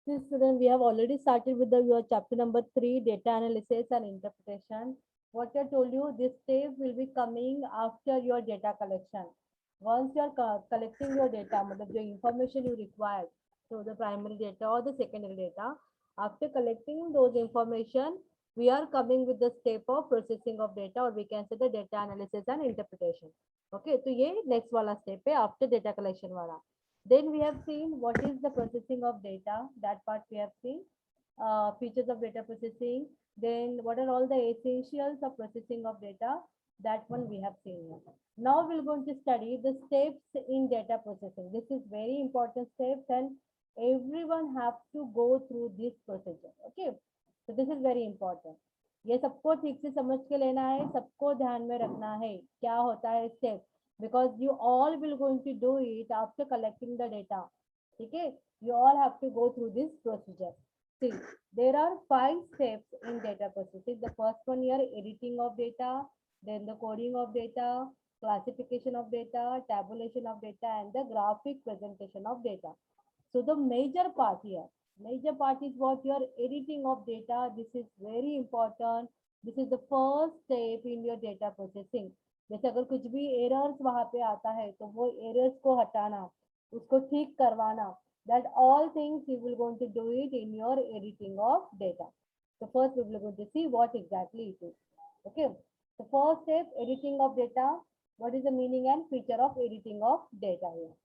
See, student, we have already started with your chapter number 3, data analysis and interpretation. What I told you, this step will be coming after your data collection. Once you are collecting your data, the information you require, so the primary data or the secondary data, after collecting those information, we are coming with the step of processing of data, or we can say the data analysis and interpretation. Okay, so ये next वाला step है after data collection वाला. Then we have seen what is the processing of data. That part we have seen. Features of data processing. Then what are all the essentials of processing of data? That one we have seen here. Now we're going to study the steps in data processing. This is very important steps and everyone have to go through this procedure. Okay. So this is very important. ये सबको ठीक से समझ के लेना है, सबको ध्यान में रखना है क्या होता है step, because you all will going to do it after collecting the data. Okay, you all have to go through this procedure. See, there are 5 steps in data processing. The first one here, editing of data, then the coding of data, classification of data, tabulation of data, and the graphic presentation of data. So the major part here, major part is what your editing of data. This is very important. This is the first step in your data processing. जैसे अगर कुछ भी errors वहां पे आता है तो वो एरर्स को हटाना, उसको ठीक करवाना, that all things you will going to do it in your editing of data. So first we will going to see what exactly it is. Okay, the first step, editing of data. What is the meaning and feature of editing of data here?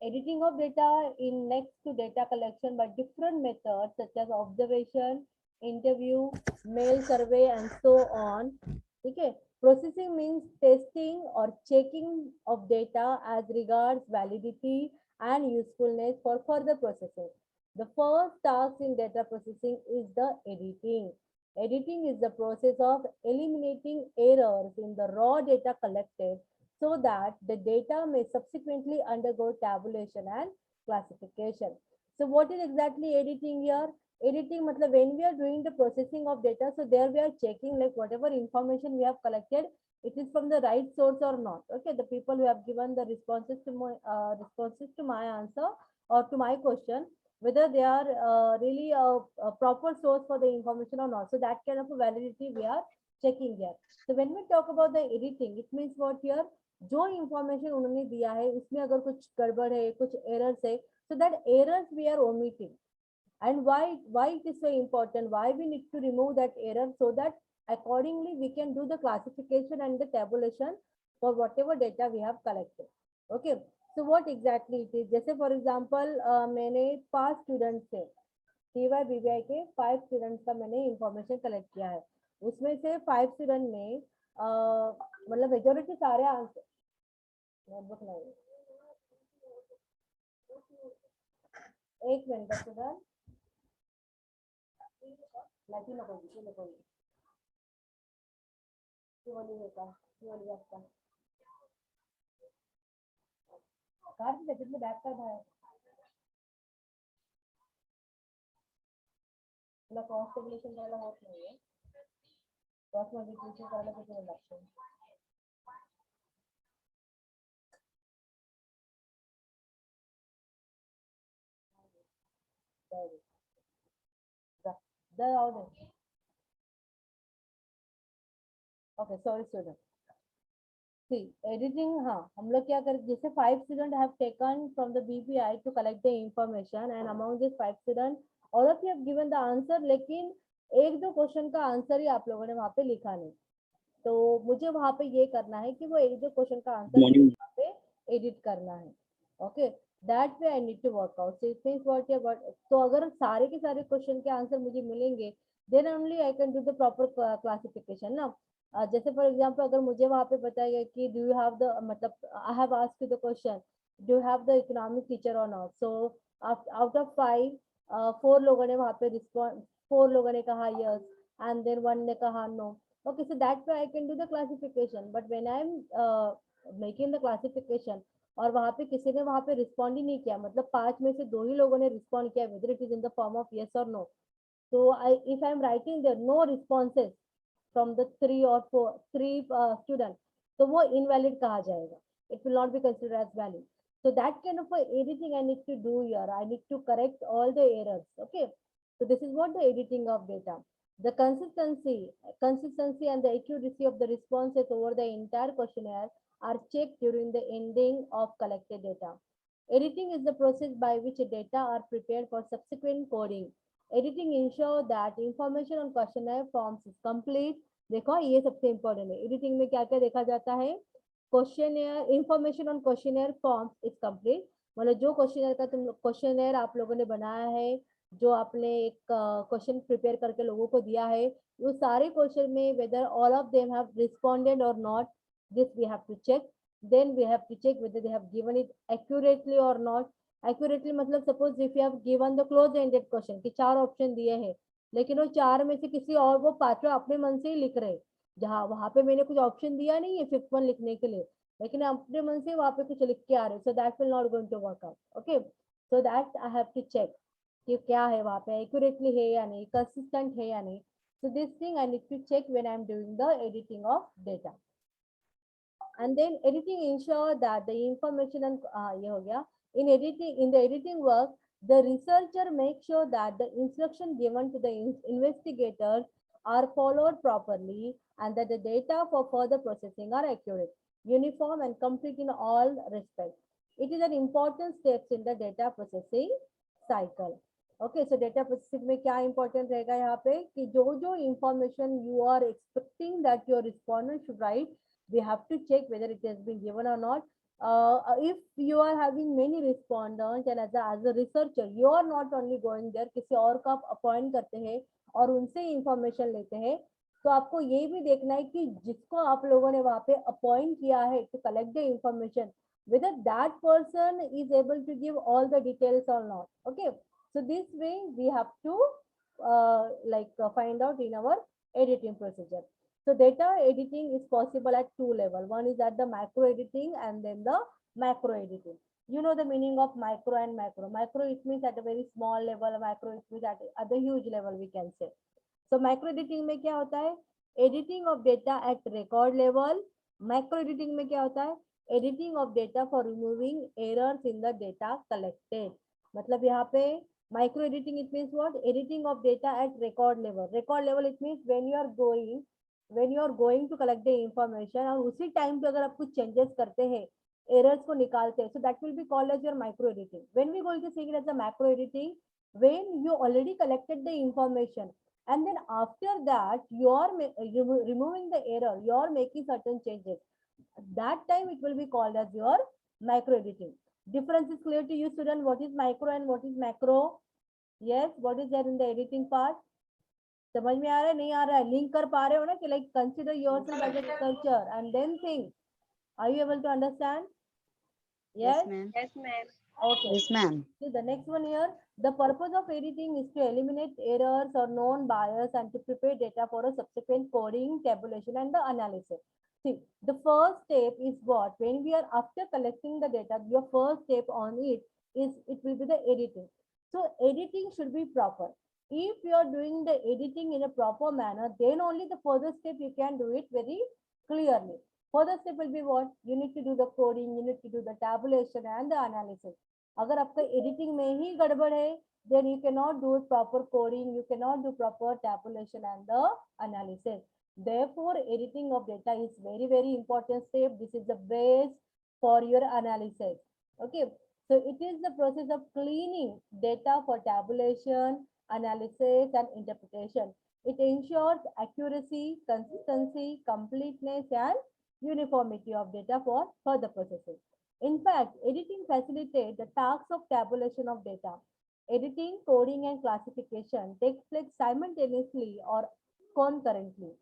Editing of data in next to data collection by different methods such as observation, interview, mail survey, and so on. Okay, processing means testing or checking of data as regards validity and usefulness for further processing. The first task in data processing is the editing. Editing is the process of eliminating errors in the raw data collected so that the data may subsequently undergo tabulation and classification. So what is exactly editing here? Editing matlab when we are doing the processing of data, so there we are checking like whatever information we have collected, it is from the right source or not. Okay, the people who have given the responses to my answer or to my question, whether they are really a proper source for the information or not. So that kind of a validity we are checking here. So when we talk about the editing, it means what here, जो information उन्होंने दिया है उसमें अगर कुछ गड़बड़ है, कुछ एरर्स है, so that errors we are omitting. And why it is so important, why we need to remove that error, so that accordingly we can do the classification and the tabulation for whatever data we have collected. Okay, so what exactly it is? जैसे for example मैंने 5 students से TY BBI के 5 students का मैंने information collect किया है, उसमें से 5 स्टूडेंट में मतलब मेजोरिटी सारे आंसर, नोटबुक नहीं, एक मिनट स्टूडेंट लकी नको कार्ड त्याच्यातलं बॅक काय बाहेर तुला क्रॉस टेबुलेशन करायला होत नाहीये, क्रॉस मल्टिप्लिकेशन करायला किती वेळ लागतो? Okay sorry student. See, editing, हाँ हम लोग क्या करें, जैसे 5 students have taken from the BPI to collect the information and among these 5 students all of you have given the answer, लेकिन एक दो क्वेश्चन का आंसर ही आप लोगों ने वहाँ पे लिखा नहीं, तो मुझे वहाँ पे ये करना है कि वो एक दो क्वेश्चन का आंसर वहाँ पे एडिट करना है. Okay, that way I need to work out. So it means what you got, तो अगर सारे के सारे क्वेश्चन के आंसर मुझे मिलेंगे then only I can do the proper classification ना. जैसे फॉर एग्जांपल अगर मुझे वहाँ पे बताया गया कि डू यू हैव द, मतलब I have asked you the question do you have the economic teacher और नॉट, सो आउट ऑफ 5 4 लोगों ने वहाँ पे रिस्पॉन्ड, 4 लोगों ने कहा यस एंड देन 1 ने कहा no. Okay, so that way I can do the classification, but when I'm making the classification और वहाँ पे किसी ने वहाँ पे रिस्पॉन्ड ही नहीं किया, मतलब 5 में से 2 ही लोगों ने रिस्पॉन्ड किया, whether it is in the form of yes or no, so if I'm writing there no responses from the 3 or 4 students, तो वो invalid कहा जाएगा, it will not be considered as valid. So that kind of a editing I need to do here. I need to correct all the errors. Okay. So this is what the editing of data. The consistency and the accuracy of the responses over the entire questionnaire are checked during the ending of collected data. Editing is the process by which data are prepared for subsequent coding. Editing ensure that information on questionnaire forms is complete. देखो ये सबसे important है. Editing में क्या क्या देखा जाता है? Questionnaire information on questionnaire forms is complete. मतलब जो क्वेश्चनर का तुम क्वेश्चनर आप लोगों ने बनाया है, जो आपने एक क्वेश्चन प्रिपेयर करके लोगों को दिया है, वो सारे क्वेश्चन में whether all of them have responded और not, this we have to check. Then we have to check whether they have given it accurately और नॉट. एक्यूरेटली मतलब suppose if you have given the close ended question कि 4 option दिए हैं, लेकिन वो 4 में से किसी और वो 5वां अपने मन से ही लिख रहे, जहाँ वहां पे मैंने कुछ ऑप्शन दिया नहीं है 5th वन लिखने के लिए, लेकिन अपने मन से वहां पे कुछ लिख के आ रहे, so that will not going to work out. Okay, so that I have to check कि क्या है वहां पे, एक्यूरेटली है या नहीं, कंसिस्टेंट है या नहीं. So this thing I need to check when I'm doing the editing of data. And then editing ensure that the information and ये हो गया. In the editing work, the researcher makes sure that the instruction given to the investigators are followed properly and that the data for further processing are accurate, uniform and complete in all respects. It is an important step in the data processing cycle. Okay, so data processing में क्या important रहेगा यहाँ पे कि जो जो information you are expecting that your respondent should write, we have to check whether it has been given or not. If you are having many respondents and as a researcher you are not only going there, किसी और को आप appoint करते हैं और उनसे information लेते हैं, तो आपको ये भी देखना है कि जिसको आप लोगों ने वहां पे अपॉइंट किया है to collect the information, whether that person is able to give all the details or not. Okay, so this way we have to find out in our editing procedure. So data editing is possible at 2 levels. One is at the macro editing and then the macro editing. You know the meaning of micro and macro. Micro it means at a very small level, macro it means at the huge level we can say. So macro editing में क्या होता है? Editing of data at record level. Macro editing में क्या होता है? Editing of data for removing errors in the data collected. मतलब यहाँ पे micro editing it means what? Editing of data at record level. Record level it means when you are going to collect the information और उसी time पे अगर आप कुछ changes करते हैं, एरर्स को निकालते हैं, so that will be called as your micro editing. When we going to see it as a macro editing, when you already collected the information and then after that you are removing the error, you are making certain changes, that time it will be called as your micro editing. Difference is clear to you student, what is micro and what is macro? Yes, what is there in the editing part? समझ में आ रहा है नहीं आ रहा है? Link कर पा रहे हो ना कि like consider yourself as a culture and then think, are you able to understand? Yes, Yes. ma'am. Yes, ma'am. Okay. Yes, ma'am. See the next one here. The purpose of editing is to eliminate errors or known bias and to prepare data for a subsequent coding, tabulation, and the analysis. See, the first step is what? When we are after collecting the data, your first step on it will be the editing. So editing should be proper. If you are doing the editing in a proper manner, then only the further step you can do it very clearly. Further step will be what? You need to do the coding, you need to do the tabulation and the analysis. अगर आपका editing में ही गड़बड़ है, then you cannot do proper coding, you cannot do proper tabulation and the analysis. Therefore, editing of data is very important step. This is the base for your analysis. Okay, so it is the process of cleaning data for tabulation, analysis, and interpretation. It ensures accuracy, consistency, completeness, and uniformity of data for further processing. In fact, editing facilitates the task of tabulation of data. Editing, coding, and classification take place simultaneously or concurrently.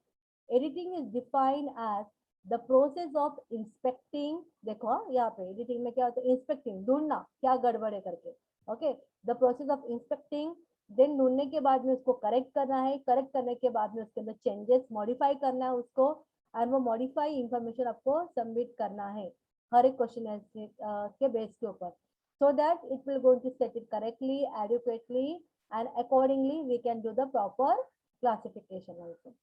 Editing is defined as the process of inspecting. देखो हाँ, यहाँ पे editing में क्या होता है? Inspecting, ढूंढना क्या गड़बड़ है करके. Okay, the process of inspecting, then ढूंढने के बाद में उसको करेक्ट करना है, करेक्ट करने के बाद में उसके अंदर चेंजेस मॉडिफाई करना है उसको, और वो मॉडिफाई इंफॉर्मेशन आपको सबमिट करना है हर एक क्वेश्चन के बेस के ऊपर, so that it will going to set it correctly, adequately, and accordingly we can do the proper classification also.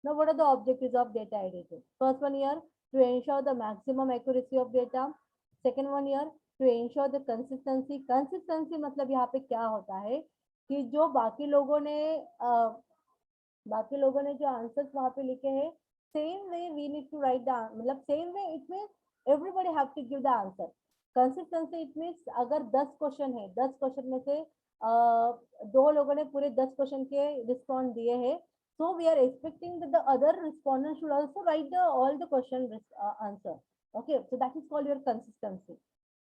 Now, what are the objectives of data editing? First one here, to ensure the maximum accuracy of data. Second one here, to ensure the consistency. Consistency मतलब यहाँ पे क्या होता है कि जो बाकी लोगों ने जो आंसर्स वहाँ पे लिखे हैं, same way we need to write the, मतलब same way it means everybody have to give the answer. Consistency it means अगर 10 क्वेश्चन है, 10 क्वेश्चन में से दो लोगों ने पूरे 10 क्वेश्चन के रिस्पॉन्ड दिए हैं, so we are expecting that the other respondent should also write all the question answer. Okay, so that is called your consistency.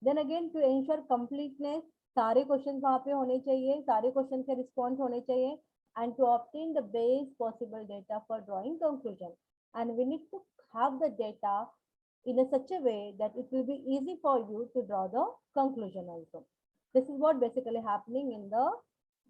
Then again, to ensure completeness, सारे क्वेश्चन वहाँ पे होने चाहिए, सारे क्वेश्चन के रिस्पॉन्स होने चाहिए, and to obtain the best possible data for drawing conclusion. And we need to have the data in a such a way that it will be easy for you to draw the conclusion also. This is what basically happening in the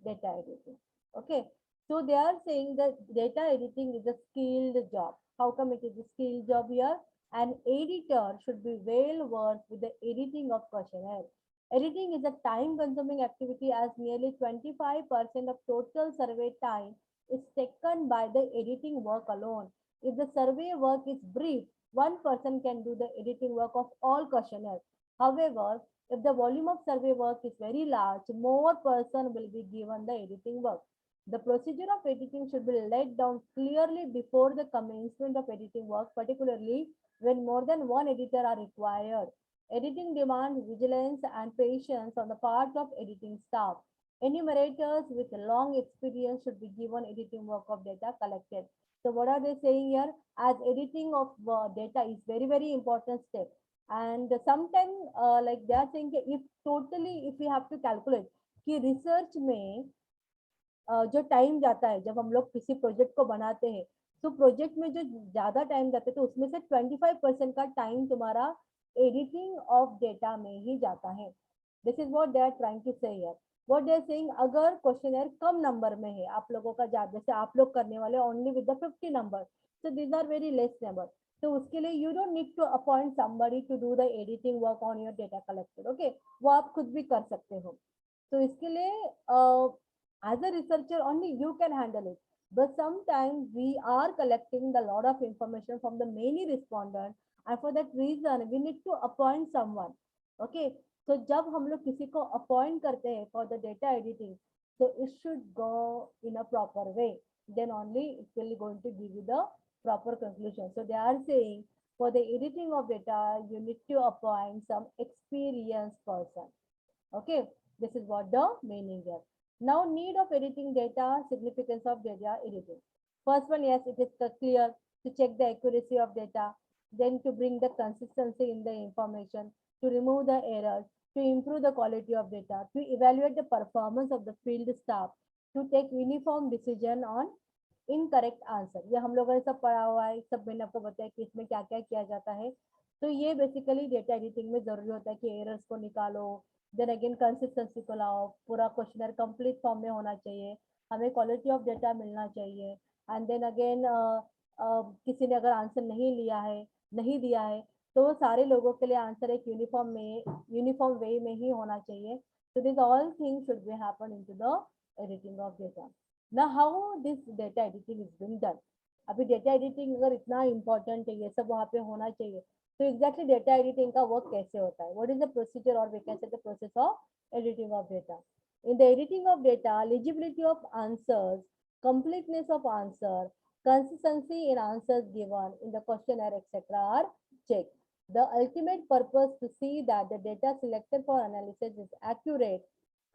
data editing. Okay, so they are saying that data editing is a skilled job. How come it is a skilled job here? An editor should be well versed with the editing of questionnaire. Editing is a time-consuming activity as nearly 25% of total survey time is taken by the editing work alone. If the survey work is brief, one person can do the editing work of all questionnaires. However, if the volume of survey work is very large, more person will be given the editing work. The procedure of editing should be laid down clearly before the commencement of editing work, particularly when more than one editor are required. Editing demands vigilance and patience on the part of editing staff. Enumerators with long experience should be given editing work of data collected. So what are they saying here? As editing of data is very important step. And sometimes like they are saying if totally if we have to calculate कि research में जो time जाता है जब हम लोग किसी project को बनाते हैं, तो प्रोजेक्ट में जो ज्यादा टाइम जाता है तो उसमें से 25% का टाइम तुम्हारा एडिटिंग ऑफ डेटा में ही जाता है. This is what they are trying to say here. What they are saying, अगर क्वेश्चनर कम नंबर में है, आप लोगों का ज्यादा, जैसे आप लोग करने वाले only with the 50 number, so these are very less number, तो उसके लिए you don't need to appoint somebody to do the editing work on your data collected. Okay, वो आप खुद भी कर सकते हो. तो इसके लिए as a researcher only you can handle it, but sometimes we are collecting the lot of information from the many respondents, and for that reason we need to appoint someone. Okay, so जब हम लोग किसी को appoint करते हैं for the data editing, so it should go in a proper way, then only it will going to give you the proper conclusion. So they are saying for the editing of data you need to appoint some experienced person. Okay, this is what the meaning here. Now, need of editing data, significance of data editing. First one, yes, it is clear to check the accuracy of data, then to bring the consistency in the information, to remove the errors, to improve the quality of data, to evaluate the performance of the field staff, to take uniform decision on incorrect answer. ये हम लोगों ने सब पढ़ा हुआ है, सब मैंने आपको बताया कि इसमें क्या क्या किया जाता है. तो ये बेसिकली डेटा एडिटिंग में जरूरी होता है कि एरर्स को निकालो, देन अगेन कंसिस्टेंसी को लाओ, पूरा क्वेश्चनर कंप्लीट फॉर्म में होना चाहिए, हमें क्वालिटी ऑफ डेटा मिलना चाहिए, एंड देन अगेन किसी ने अगर आंसर नहीं दिया है तो वो सारे लोगों के लिए आंसर एक यूनिफॉर्म वे में ही होना चाहिए. So these all things should be happen into the editing of data. Now how this data editing is being done? अभी डेटा एडिटिंग अगर इतना इम्पोर्टेंट है, ये सब वहाँ पे होना चाहिए, तो एग्जैक्टली डेटा एडिटिंग का वर्क कैसे होता है? व्हाट इज द प्रोसीजर और we can say the process of editing of data. In the editing of data, legibility of answers, completeness of answer, consistency in answers given in the questionnaire, etc. are checked. The ultimate purpose to see that the data selected for analysis is accurate,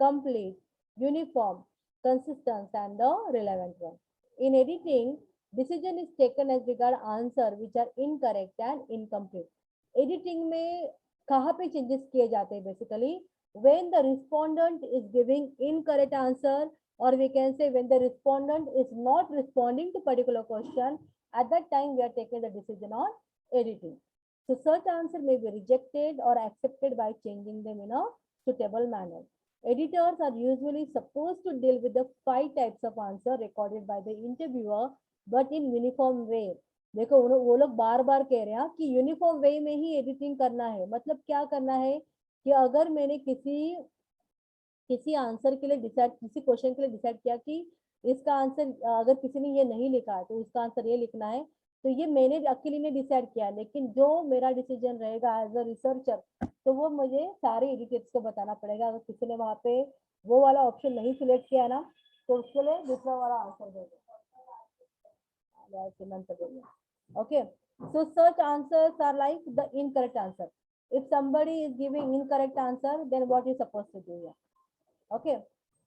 complete, uniform, consistent, and the relevant one. In editing, decision is taken as regard answer which are incorrect and incomplete. Editing में कहाँ पे changes किए जाते हैं? Basically, when the respondent is giving incorrect answer, or we can say when the respondent is not responding to particular question, at that time we are taking the decision on editing. So such answer may be rejected or accepted by changing them in a suitable manner. Editors are usually supposed to deal with the 5 types of answer recorded by the interviewer, but in uniform way. देखो वो लोग बार बार कह रहे हैं कि uniform वे में ही editing करना है. मतलब क्या करना है कि अगर मैंने किसी आंसर के लिए किसी क्वेश्चन के लिए डिसाइड किया कि इसका आंसर, अगर किसी ने ये नहीं लिखा है तो इसका आंसर ये लिखना है, तो ये मैंने अकेले ने डिसाइड किया, लेकिन जो मेरा डिसीजन रहेगा एज अ रिसर्चर, तो वो मुझे सारे एडिटर्स को बताना पड़ेगा। अगर किसी ने वहाँ पे वो वाला ऑप्शन नहीं सिलेक्ट किया ना, तो उसके लिए दूसरा वाला आंसर देगा। Okay, so such answers are like the incorrect answer. If somebody is giving incorrect answer, then what is supposed to do here? Okay,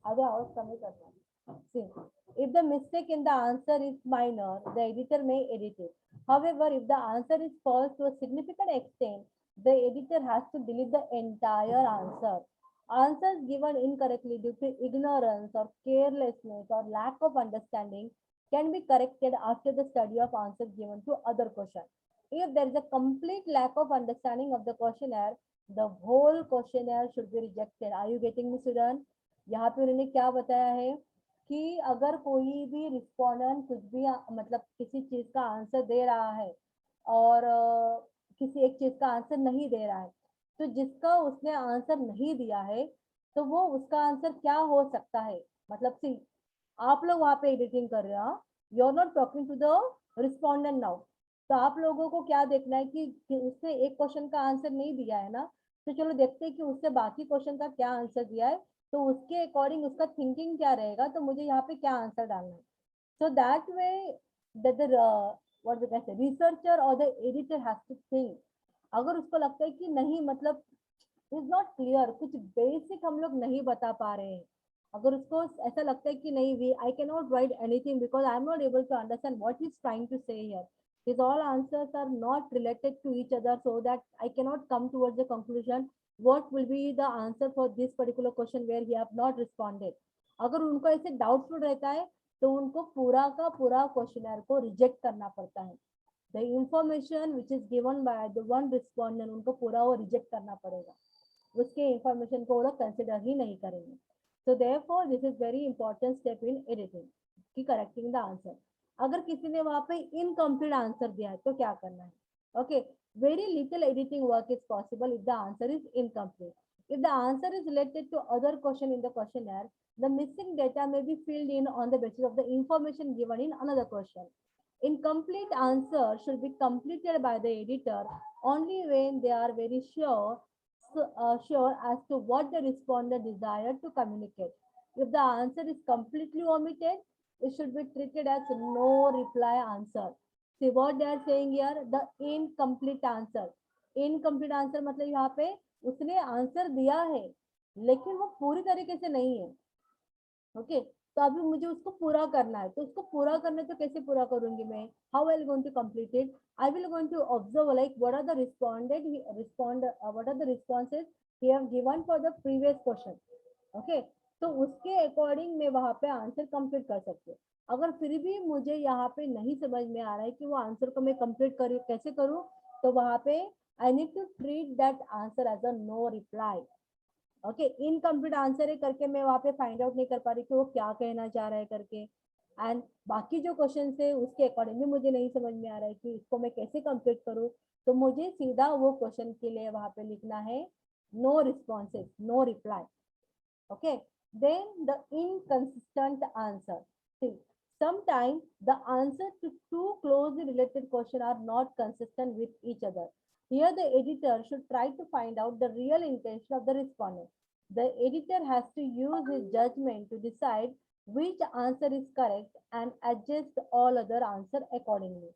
आगे और कमी करना। See, if the mistake in the answer is minor, the editor may edit it. However, if the answer is false to a significant extent, the editor has to delete the entire answer. Answers given incorrectly due to ignorance or carelessness or lack of understanding can be corrected after the study of answers given to other question. If there is a complete lack of understanding of the questionnaire, the whole questionnaire should be rejected. Are you getting me, student? यहाँ पे उन्होंने क्या बताया है कि अगर कोई भी रिस्पोंडेंट कुछ भी मतलब किसी चीज का आंसर दे रहा है और किसी एक चीज का आंसर नहीं दे रहा है, तो जिसका उसने आंसर नहीं दिया है तो वो उसका आंसर क्या हो सकता है। मतलब सी, आप लोग वहां पे एडिटिंग कर रहे हो, you are not talking to the respondent now. तो आप लोगों को क्या देखना है कि उसने एक क्वेश्चन का आंसर नहीं दिया है ना, तो चलो देखते हैं कि उसने बाकी क्वेश्चन का क्या आंसर दिया है, तो उसके अकॉर्डिंग उसका थिंकिंग क्या रहेगा, तो मुझे यहाँ पे क्या आंसर डालना है। So that way that the what we can say researcher और the editor has to think. अगर उसको लगता है कि नहीं मतलब इज नॉट क्लियर, कुछ बेसिक हम लोग नहीं बता पा रहे हैं, अगर उसको ऐसा लगता है कि नहीं we I can not write anything because I am not able to understand what is trying to say here, his all answers are not related to each other, so that I cannot come towards the conclusion what will be the answer for this particular question where he have not responded. अगर उनको ऐसे doubtful रहता है तो उनको पूरा का पूरा क्वेश्चनर को रिजेक्ट करना पड़ता है। The information which is given by the one respondent, उनको पूरा वो रिजेक्ट करना पड़ेगा, उसके इंफॉर्मेशन को वो लोग कंसिडर ही नहीं करेंगे। So therefore this is very important step in editing की करेक्टिंग द आंसर। अगर किसी ने वहां पे इनकम्प्लीट आंसर दिया है तो क्या करना है। Okay, very little editing work is possible if the answer is incomplete. If the answer is related to other question in the questionnaire, the missing data may be filled in on the basis of the information given in another question. Incomplete answer should be completed by the editor only when they are very sure as to what the respondent desired to communicate. If the answer is completely omitted, it should be treated as no reply answer. See what they are saying here, the incomplete answer. Incomplete answer मतलब यहाँ पे उसने answer दिया है लेकिन वो पूरी तरीके से नहीं है। ओके, तो अभी मुझे उसको पूरा करना है, तो उसको पूरा करना है तो कैसे पूरा करूंगी मैं, how I will going to complete it, I will going to observe like what are the what are the responses he have given for the previous question. Okay, तो उसके अकॉर्डिंग मैं वहां पे आंसर कंप्लीट कर सकती हूँ। अगर फिर भी मुझे यहाँ पे नहीं समझ में आ रहा है कि वो आंसर को मैं कंप्लीट करूँ कैसे करूँ, तो वहां पे I need to treat that answer as a no reply. Okay, incomplete answer है करके मैं वहां पे फाइंड आउट नहीं कर पा रही कि वो क्या कहना चाह रहा है करके, एंड बाकी जो क्वेश्चन है उसके अकॉर्डिंग मुझे नहीं समझ में आ रहा है कि इसको मैं कैसे कंप्लीट करूँ, तो मुझे सीधा वो क्वेश्चन के लिए वहां पे लिखना है no responses, no reply. Okay, then the inconsistent answer. See, sometimes the answer to two closely related questions are not consistent with each other. Here the editor should try to find out the real intention of the respondent. The editor has to use his judgment to decide which answer is correct and adjust all other answers accordingly.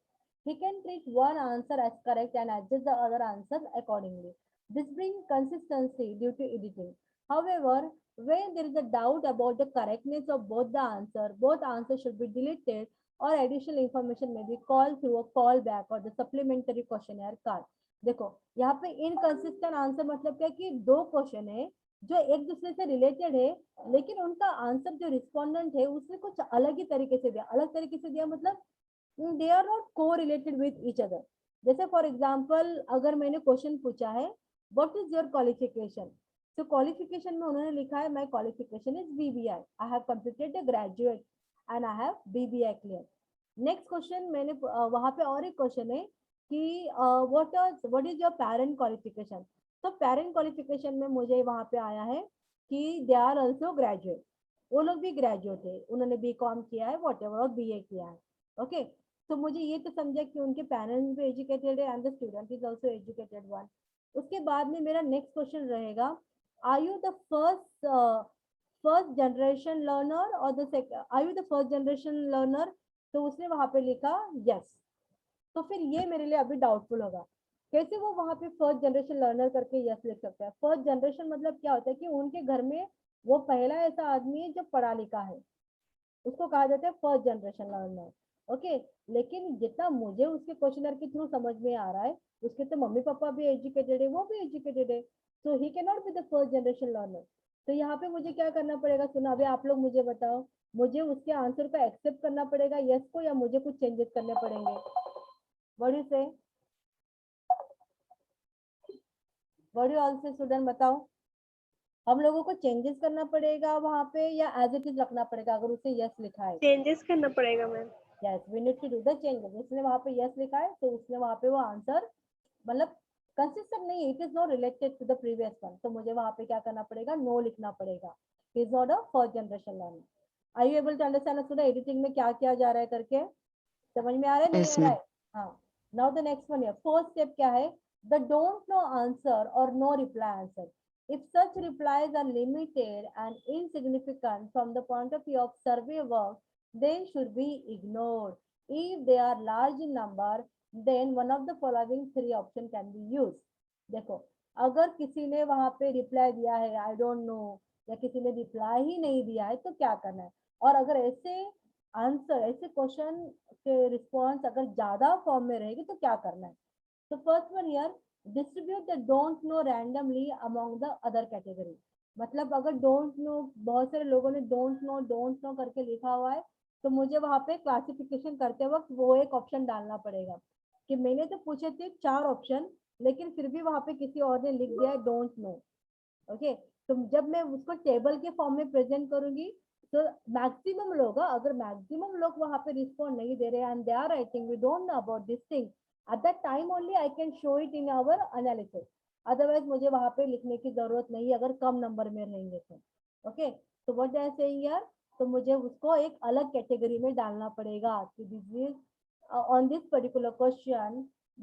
He can treat one answer as correct and adjust the other answers accordingly. This brings consistency due to editing. However, when there is a doubt about the correctness of both answers should be deleted or additional information may be called through a callback or the supplementary questionnaire card. देखो यहाँ पे inconsistent answer मतलब क्या कि दो question है जो एक दूसरे से रिलेटेड है, लेकिन उनका आंसर जो रिस्पोंडेंट है उसने कुछ अलग ही तरीके से दिया, अलग तरीके से दिया मतलब दे आर नॉट को रिलेटेड विथ ईच अदर। जैसे फॉर एग्जाम्पल अगर मैंने क्वेश्चन पूछा है व्हाट इज योर क्वालिफिकेशन, तो क्वालिफिकेशन में उन्होंने लिखा है my qualification is BBI, I have completed the graduate and I have BBI clear. Next question मैंने वहां पे और एक क्वेश्चन है कि what is your parent qualification, तो पेरेंट क्वालिफिकेशन में मुझे वहां पे आया है कि दे आर ऑल्सो ग्रेजुएट, वो लोग भी ग्रेजुएट है, उन्होंने बीकॉम किया है वॉट एवर और बीए किया है। ओके, तो मुझे ये तो समझा कि उनके पेरेंट्स भी एजुकेटेड है and the student is also educated one. उसके बाद में मेरा नेक्स्ट क्वेश्चन रहेगा, are you the first generation learner और are you the first generation learner? तो उसने वहां पे लिखा यस। तो फिर ये मेरे लिए अभी डाउटफुल होगा, कैसे वो वहां पे फर्स्ट जनरेशन लर्नर करके यस लिख सकता है? फर्स्ट जनरेशन मतलब क्या होता है कि उनके घर में वो पहला ऐसा आदमी है जो पढ़ा लिखा है, उसको कहा जाता है फर्स्ट जनरेशन लर्नर। ओके, लेकिन जितना मुझे उसके क्वेश्चनर के थ्रू समझ में आ रहा है, उसके तो मम्मी पापा भी एजुकेटेड है, वो भी एजुकेटेड है, so he can not be the first generation learner. तो यहाँ पे मुझे क्या करना पड़ेगा? सुनो अभी आप लोग मुझे बताओ, मुझे उसके आंसर को एक्सेप्ट करना पड़ेगा यस को, या मुझे कुछ चेंजेस करने पड़ेंगे? व्हाट यू से? व्हाट यू ऑल से स्टूडेंट बताओ, हम लोगों को चेंजेस करना पड़ेगा वहां पे या एज इट इज रखना पड़ेगा अगर उसने यस लिखा है? चेंजेस करना पड़ेगा ma'am. Yes, we need to do the changes. उसने वहां पे यस लिखा है तो उसने वहां पे वो आंसर मतलब कंसिस्टेंट नहीं, it is not related to the previous one, तो मुझे वहां पे क्या करना पड़ेगा? नो लिखना पड़ेगा। Is not a first generation learner. Are you able to understand student editing में क्या किया जा रहा है करके? समझ में आ रहा है नहीं Yes, आ रहा ma'am. है? हाँ, now the next one here, first step क्या है? द डोंट नो आंसर और no reply answer. If such replies are limited and insignificant from the point of view of survey work, they should be ignored. If they are large in number, then one of the following three options can be used. देखो, अगर किसी ने वहां पे reply दिया है I don't know, या किसी ने रिप्लाई ही नहीं दिया है, तो क्या करना है? और अगर ऐसे आंसर, ऐसे क्वेश्चन के रिस्पॉन्स अगर ज्यादा फॉर्म में रहेगी तो क्या करना है? तो first one here, distribute the don't no randomly among the other category. मतलब अगर डोंट नो, बहुत सारे लोगों ने डोंट नो करके लिखा हुआ है, तो मुझे वहां पे क्लासिफिकेशन करते वक्त वो एक ऑप्शन डालना पड़ेगा कि मैंने तो पूछे थे 4 ऑप्शन, लेकिन फिर भी वहां पे किसी और ने लिख दिया है डोंट नो। ओके, तो जब मैं उसको टेबल के फॉर्म में प्रेजेंट करूंगी, तो मैक्सिमम लोग, अगर मैक्सिमम लोग वहां पे रिस्पॉन्ड नहीं दे रहे and they are writing we don't know about this thing, at that time only I can show it in our analysis. Otherwise मुझे वहां पे लिखने की जरूरत नहीं है अगर कम नंबर में रहेंगे तो। ओके, तो व्हाट आई सेइंग हियर, तो मुझे उसको एक अलग कैटेगरी में डालना पड़ेगा कि this is on this particular question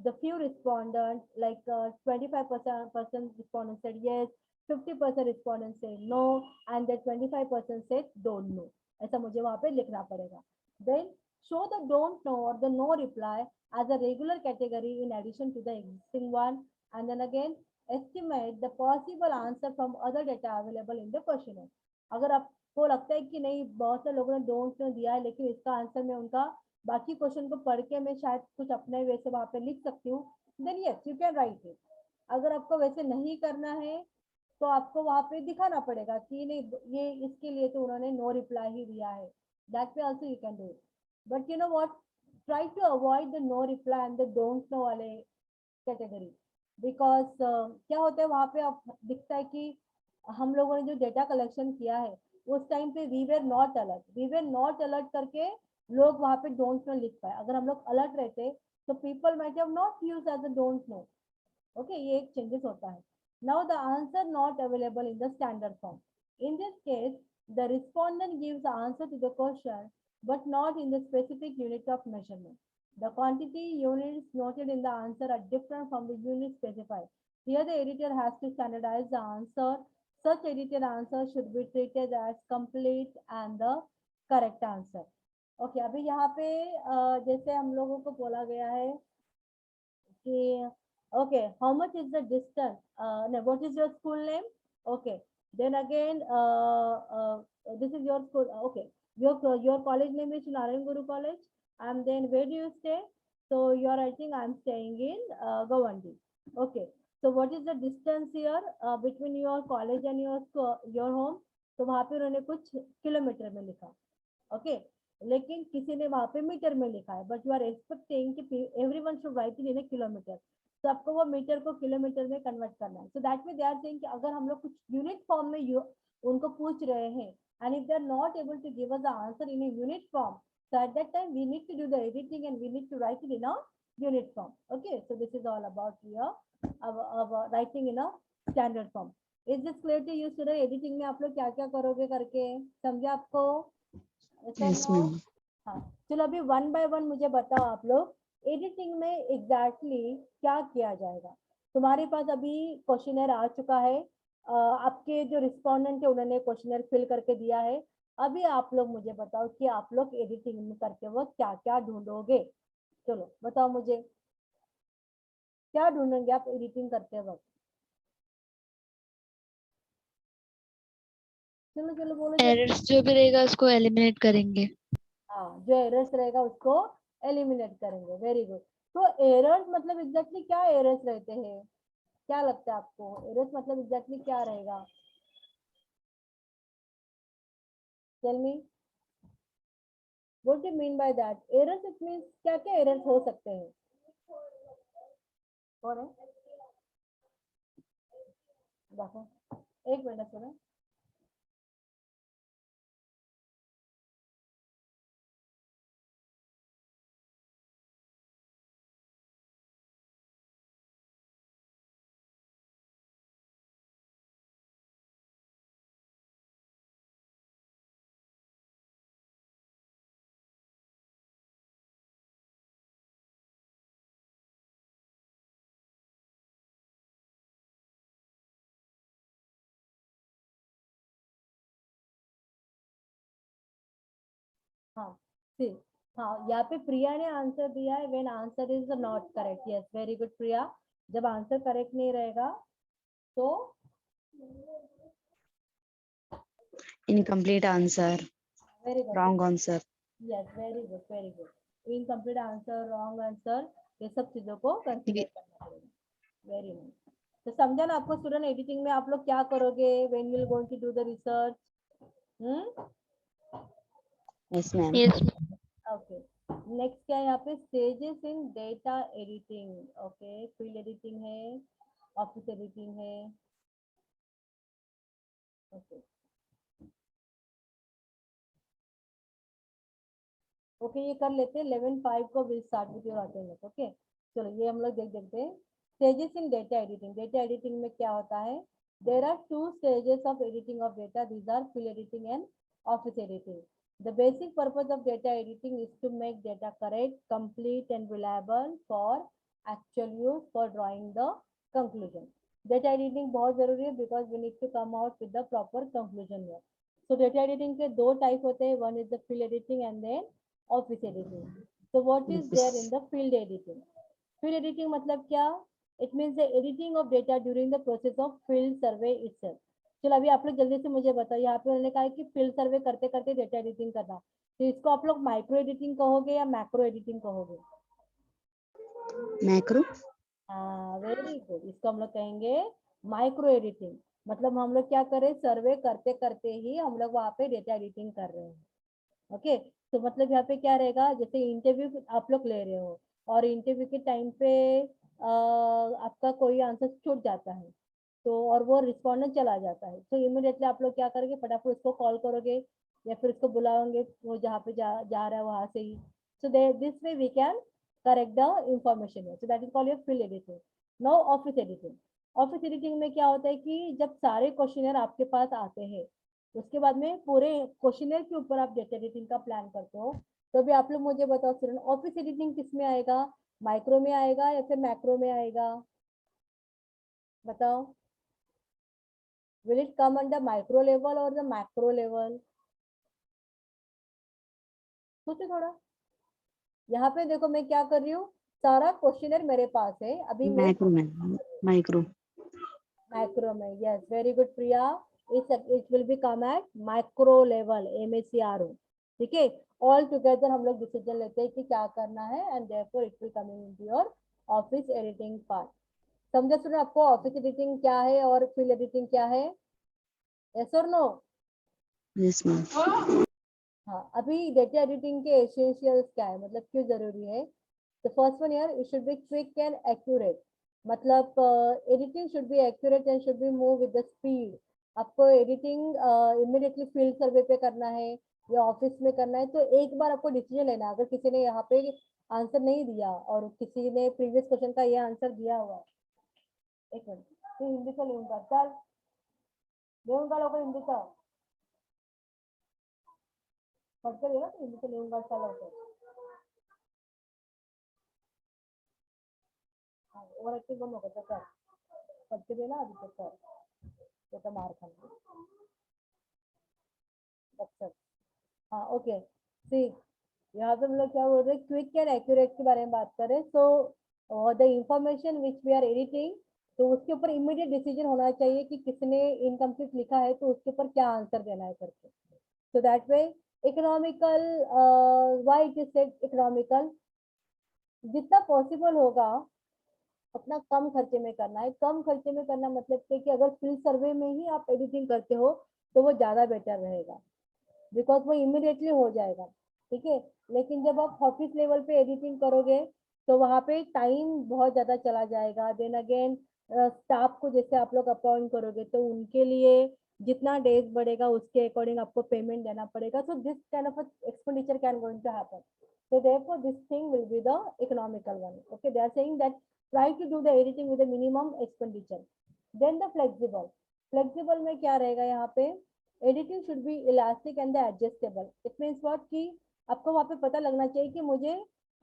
the few respondents like 25% respondents said yes, 50% respondents said no, and that 25% said don't know। ऐसा मुझे वहां पे लिखना पड़ेगा। Then show the don't know or the no reply as a regular category in addition to the existing one, and then again estimate the possible answer from other data available in the questionnaire। अगर आपको लगता है कि नहीं बहुत से लोगों ने don't know दिया है लेकिन इसका आंसर में उनका बाकी क्वेश्चन को पढ़ के मैं शायद कुछ अपने वे से वहां पे लिख सकती हूँ, then yes you can write it. अगर आपको वैसे नहीं करना है तो आपको वहां पे दिखाना पड़ेगा कि नहीं ये इसके लिए तो उन्होंने नो रिप्लाई ही दिया है, that way also you can do it. But you know what, try to avoid the no reply and the don't know वाले कैटेगरी, बिकॉज क्या होता है वहां पे अब दिखता है कि हम लोगों ने जो डेटा कलेक्शन किया है उस टाइम पे वी वेर नॉट अलर्ट करके लोग वहां पे डोंट नो लिख पाए। अगर हम लोग अलर्ट रहते तो people might have not use as a don't know. Okay, ये एक चेंजेस होता है। Now the answer not available in the standard form, in this case the respondent gives answer to the question but not in the specific unit of measurement. The quantity units noted in the answer are different from the units specified. Here the editor has to standardize the answer. Such edited answer should be treated as complete and the correct answer. Okay, अभी यहाँ पे जैसे हम लोगों को बोला गया है कि okay, how much is the distance? No, what is your school name? Okay, then again, this is your school. Okay, your college name is Narayan Guru College, and then where do you stay? So you are writing I'm staying in Govandi. Okay, so what is the distance here between your college and your home? तो वहाँ पे उन्होंने कुछ kilometre में लिखा। Okay, लेकिन किसी ने वहां पे मीटर में लिखा है, बट यू आर एक्सपेक्टिंग कि everyone should write it in A kilometre, तो आपको वो मीटर को किलोमीटर में कन्वर्ट करना है। So that mean they are saying कि अगर हम लोग कुछ यूनिट फॉर्म में उनको पूछ रहे हैं and if they are not able to give us the answer in a unit form, so at that time we need to do the editing and we need to write it in a unit form. Okay, so this is all about your writing in a standard form. Is this clear to you student? editing में आप लोग क्या क्या करोगे करके समझे आपको? Yes, ma'am. हाँ, चलो अभी वन बाय वन मुझे बताओ आप लोग, एडिटिंग में एग्जैक्टली क्या किया जाएगा। तुम्हारे पास अभी क्वेश्चनर आ चुका है, आपके जो रिस्पोंडेंट है उन्होंने क्वेश्चनर फिल करके दिया है। अभी आप लोग मुझे बताओ कि आप लोग एडिटिंग में करते वक्त क्या क्या ढूंढोगे। चलो बताओ मुझे, क्या ढूंढोगे आप एडिटिंग करते वक्त। चलो चलो बोलो जल्दी। एरर्स जो भी रहेगा उसको एलिमिनेट करेंगे। हाँ, जो एरर्स रहेगा उसको एलिमिनेट करेंगे। Very good. तो एरर्स मतलब एग्जैक्टली क्या एरर्स रहते हैं, क्या लगता है आपको एरर्स मतलब एग्जैक्टली क्या रहेगा। Tell me what you mean by that errors, it means क्या क्या एरर्स हो सकते हैं। कौन है, देखो एक मिनट सुनो। हाँ सी, हाँ यहाँ पे प्रिया ने आंसर दिया है, when answer is not correct. Yes very good Priya, जब आंसर करेक्ट नहीं रहेगा तो incomplete answer, very good, wrong answer. Yes very good very good. Incomplete answer, wrong answer, ये सब चीजों को कंसीडर करना पड़ेगा। Very nice. तो समझा ना आपको स्टूडेंट, एडिटिंग में आप लोग क्या करोगे when you will going to do the research. Hmm, yes ma'am. Yes. Okay. Next क्या है यहाँ पे, stages in data editing. Okay, field editing है, ऑफिस एडिटिंग है। ओके ओके, ये कर लेते हैं 11:05 को will start with your attendance. Okay चलो ये हम लोग देख देखते हैं। Stages in data editing, data editing में क्या होता है, there are two stages of editing of data, these are field editing and office editing. The basic purpose of data editing is to make data correct, complete and reliable for actual use for drawing the conclusion. Data editing बहुत जरूरी है because we need to come out with the proper conclusion here. So data editing के दो type होते हैं, one is the field editing and then office editing. So what is there in the field editing? Field editing मतलब क्या? It means the editing of data during the process of field survey itself. चलो अभी आप लोग जल्दी से मुझे बताओ, यहाँ पे उन्होंने कहा है कि फील्ड सर्वे करते करते डेटा एडिटिंग करना, तो इसको आप लोग माइक्रो एडिटिंग कहोगे या मैक्रो एडिटिंग कहोगे। मैक्रो। हाँ वेरी गुड, इसको हम लोग कहेंगे माइक्रो एडिटिंग। मतलब हम लोग क्या करें, सर्वे करते करते ही हम लोग वहाँ पे डेटा एडिटिंग कर रहे हैं। ओके, तो मतलब यहाँ पे क्या रहेगा, जैसे इंटरव्यू आप लोग ले रहे हो और इंटरव्यू के टाइम पे आपका कोई आंसर छूट जाता है, तो और वो रिस्पॉन्डेंट चला जाता है, तो इमीडिएटली आप लोग क्या करोगे, फटाफट उसको कॉल करोगे या फिर उसको बुलाओगे वो जहाँ पे जा रहा है वहां से ही। So this way we can correct the information, so that is called your field editing. Now office editing, office editing में क्या होता है कि जब सारे क्वेश्चनर आपके पास आते हैं, उसके बाद में पूरे क्वेश्चनर के ऊपर आप डेटा एडिटिंग का प्लान करते हो। तो अभी आप लोग मुझे बताओ स्टूडेंट, ऑफिस एडिटिंग किस में आएगा, माइक्रो में आएगा या फिर मैक्रो में आएगा, बताओ। will it come under micro level or the macro level? सोचो थोड़ा। यहाँ पे देखो मैं क्या कर रही हूँ, सारा क्वेश्चनर मेरे पास है, अभी मैं मैक्रो में। माइक्रो। माइक्रो में। Yes very good Priya, it will be come eight micro level, MACRO। ठीक है, ऑल टुगेदर हम लोग डिसीजन लेते हैं कि क्या करना है and therefore it will coming into your office editing part. समझा सुनो आपको ऑफिस एडिटिंग क्या है और फील्ड एडिटिंग क्या है, यस और नो। Yes ma'am. हाँ, अभी डेटा एडिटिंग के एसेंशियल्स क्या है, मतलब क्यों जरूरी है। द फर्स्ट वन यार, it should be quick and accurate. मतलब editing should be accurate and should be move with the speed. आपको एडिटिंग इमिडिएटली फील्ड सर्वे पे करना है या ऑफिस में करना है, तो एक बार आपको डिसीजन लेना है। अगर किसी ने यहाँ पे आंसर नहीं दिया और किसी ने प्रीवियस क्वेश्चन का ये आंसर दिया हुआ है, एक मिनट, तो हिंदी का लिहूंगा, चल लिहूंगा लोग हिंदी का। पढ़ते रहिएगा तो हिंदी से लिविंग वर्ड फॉलो होते हैं। हाँ, ओवर एक्टिंग बंद हो गया सर, पढ़ते रहिए ना अभी तक सर, तो मार खाना अच्छा। हाँ ओके, सी यहाँ पे हम लोग क्या बोल रहे हैं, क्विक एंड एक्यूरेट के बारे में बात करें। So the information which we are editing, तो उसके ऊपर इमीडिएट डिसीजन होना चाहिए कि किसने इनकम्प्लीट लिखा है तो उसके ऊपर क्या आंसर देना है करके। सो that way economical, why it is said economical, जितना पॉसिबल होगा अपना कम खर्चे में करना है। कम खर्चे में करना मतलब कि अगर फील्ड सर्वे में ही आप एडिटिंग करते हो तो वो ज़्यादा बेटर रहेगा, बिकॉज वो इमिडिएटली हो जाएगा, ठीक है। लेकिन जब आप ऑफिस लेवल पे एडिटिंग करोगे तो वहाँ पे टाइम बहुत ज़्यादा चला जाएगा। देन अगेन स्टाफ को जैसे आप लोग अपॉइंट करोगे तो उनके लिए जितना डेज बढ़ेगा उसके अकॉर्डिंग आपको पेमेंट देना पड़ेगा। So this kind of expenditure can going to happen, so therefore this thing will be the economical one. Okay, they are saying that try to do the editing with a minimum expenditure. Then the flexible में क्या रहेगा यहाँ पे, editing should B elastic and the adjustable. It means what कि आपको वहाँ पे पता लगना चाहिए कि मुझे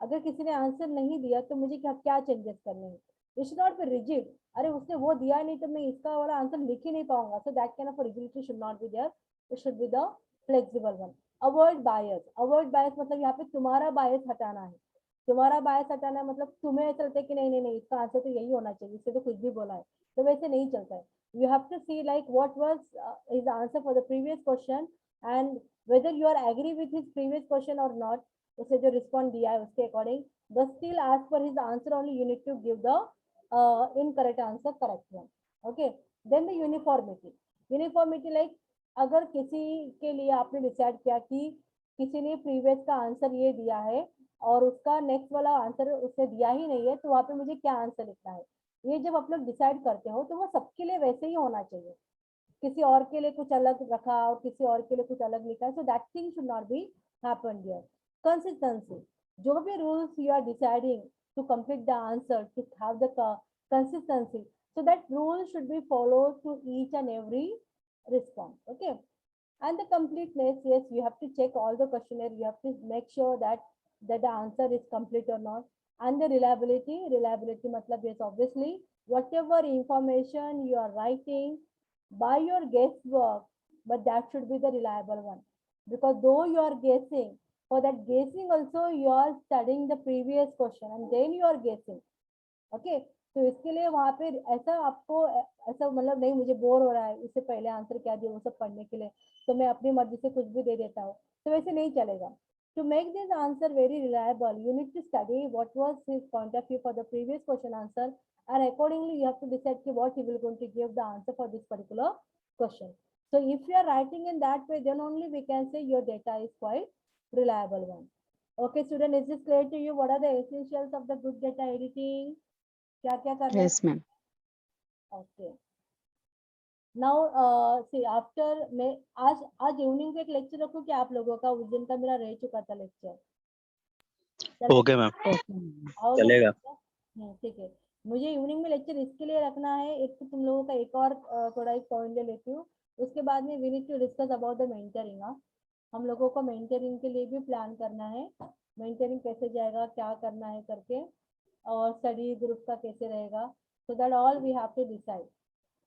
अगर किसी ने आंसर नहीं दिया तो मुझे क्या क्या चेंजेस करने हैं। It should not B rigid, अरे उसने वो दिया नहीं तो मैं इसका वाला आंसर लिख ही नहीं पाऊंगा। So that kind of rigidity should not be there, it should be the flexible one. Avoid bias, avoid bias मतलब यहाँ पे तुम्हारा बायस हटाना है। तुम्हारा बायस हटाना है मतलब तुम्हें चलता है कि नहीं नहीं नहीं इसका आंसर तो यही होना चाहिए, इससे तो कुछ भी बोला है, तो वैसे नहीं चलता है। You have to see like what was his answer for the previous question and whether you are agree with his previous question or not, उसे जो रिस्पॉन्ड दिया है उसके according, but still as per his answer only you need to give the incorrect answer correct one. Okay, then the uniformity like अगर किसी के लिए आपने डिसाइड किया कि किसी ने प्रीवियस का आंसर ये दिया है और उसका नेक्स्ट वाला आंसर उसने दिया ही नहीं है तो वहाँ पे मुझे क्या आंसर लिखना है, ये जब आप लोग डिसाइड करते हो तो वो सबके लिए वैसे ही होना चाहिए। किसी और के लिए कुछ अलग रखा और किसी और के लिए कुछ अलग लिखा, so that thing should not be happen here. Consistency, जो भी rules you are deciding to complete the answer to have the consistency, so that rule should be followed to each and every response. Okay, and the completeness, yes, you have to check all the questionnaire, you have to make sure that the answer is complete or not. And the reliability matlab, yes, obviously whatever information you are writing by your guesswork, but that should be the reliable one, because though you are guessing, for that guessing also you are studying the previous question and then you are guessing. Okay, तो इसके लिए वहाँ पे ऐसा आपको ऐसा मतलब नहीं मुझे बोर हो रहा है इससे पहले आंसर क्या दिया वो सब पढ़ने के लिए तो मैं अपनी मर्जी से कुछ भी दे देता हूँ, तो वैसे नहीं चलेगा। To make this answer very reliable, you need to study what was his point of view for the previous question answer, and accordingly you have to decide what he will going to give the answer for this particular question. So if you are writing in that way, then only we can say your data is quite reliable one. Okay, student, is this clear to you? What are the essentials of the good data editing? क्या क्या करना है? Yes, ma'am. Okay, now see after मैं आज आज evening पे एक lecture रखूं कि आप लोगों का उस दिन का मेरा रह चुका था लेक्चर, ओके मैम, आओगे? चलेगा। ठीक है, मुझे इवनिंग में लेक्चर इसके लिए रखना है, एक तो तुम लोगों का एक और थोड़ा एक पॉइंट ले लेती हूँ, उसके बाद में we need to discuss about the mentoring. हम लोगों को मेंटरिंग के लिए भी प्लान करना है, मेंटरिंग कैसे जाएगा क्या करना है करके, और स्टडी ग्रुप का कैसे रहेगा, so that all we have to decide.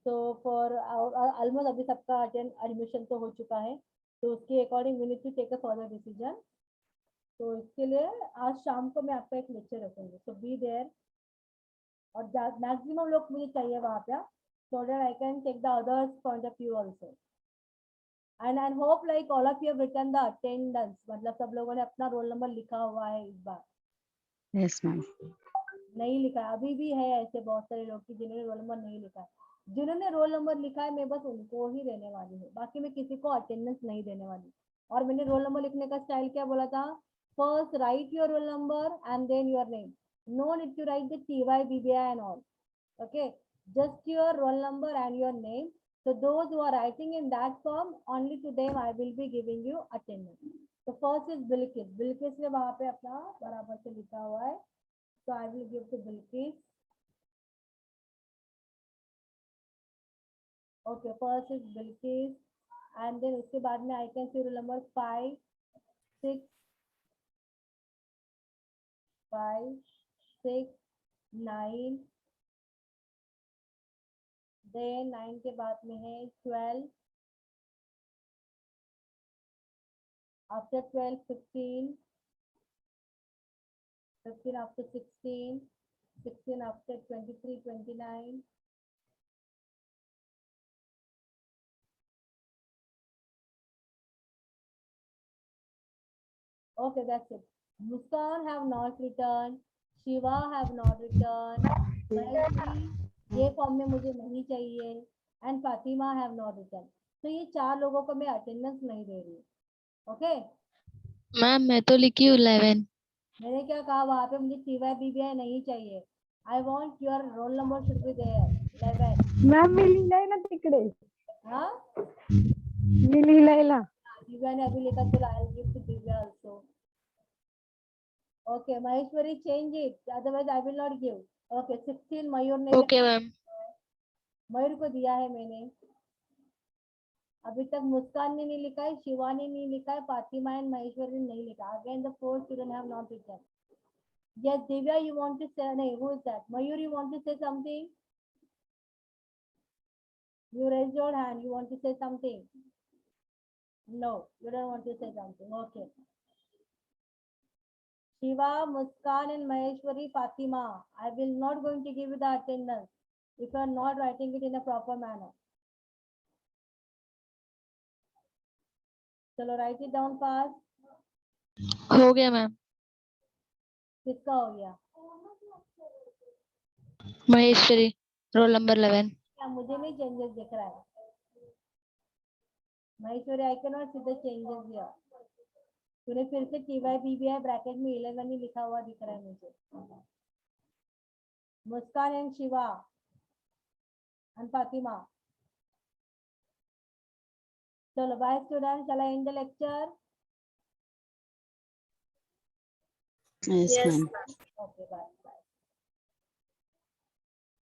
तो फॉर ऑलमोस्ट अभी सबका अटेंड एडमिशन तो हो चुका है, तो उसके according we need to take a further decision. तो इसके लिए आज शाम को मैं आपका एक लेक्चर रखूंगी, सो बी देयर, और मैक्सिमम लोग मुझे चाहिए वहाँ पे, so that I can take the others point of view also. And hope like all of you have written the attendance, मतलब सब लोगों ने अपना रोल नंबर लिखा हुआ है इस बार। Yes, ma'am. नहीं लिखा है, अभी भी है ऐसे बहुत सारे लोग की जिन्होंने रोल नंबर नहीं लिखा है। जिन्होंने रोल नंबर लिखा है मैं बस उनको ही देने वाली हूँ, बाकी मैं किसी को अटेंडेंस नहीं देने वाली। और मैंने रोल नंबर लिखने का स्टाइल क्या बोला था, first write your roll number and then your name, no need to write the TY BBI and all, okay, just your roll number and your name. So those who are writing in that form, only to them I will be giving you attendance. So first is Bilkis, Bilkis ने वहाँ पे अपना बराबर से लिखा हुआ है, so I will give to Bilkis. Okay, first is Bilkis, and then उसके बाद में I can see roll number 5, 6, 5, 6, 9, then 9 के बाद में है 12, after 12, 15, 15 after 16, 16 after 23, 29, okay, that's it. Muskan have not returned, Shiva have not returned, Maheshwari ये form में मुझे नहीं चाहिए, and Fatima have not return. तो ये 4 लोगों को मैं अटेंडेंस नहीं दे रही. ओके, मैम मैं तो लिखी हूँ 11। मैंने क्या कहा वहां पे, मुझे TY BBI नहीं चाहिए. I want your roll number should be there 11. Ma'am मी लिहिलंय ना तिकडे, हाँ, मी लिहिलंय ना. दिव्या ने अभी लिखा, चलो I will give to Divya also. Okay Maheshwari, change it, otherwise I will not give. Okay 16 Mayur ने ओके मैम। मयूर को दिया है मैंने. अभी तक मुस्कान ने नहीं लिखा है, शिवा ने नहीं लिखा है, फातिमा एंड महेश्वरी ने नहीं लिखा. Again the 4 student have not written. Yes Divya, you want to say, नहीं, who is that? Mayur, you want to say something? You raise your hand, you want to say something? No, you don't want to say something. Okay. Shiva, Muskan and Maheshwari, Fatima, I will not going to give you the attendance if you are not writing it in a proper manner. चलो write it down fast. हो गया ma'am. किसका हो गया? Maheshwari, roll number 11। क्या मुझे नहीं changes दिख रहा है? Maheshwari, I cannot see the changes here. तूने फिर से TY BBI ब्रैकेट में 11 ही लिखा हुआ दिख रहा है मुझे. Muskan and Shiva and Fatima. चलो bye student, shall I end the lecture? Yes, ma'am. Okay, bye.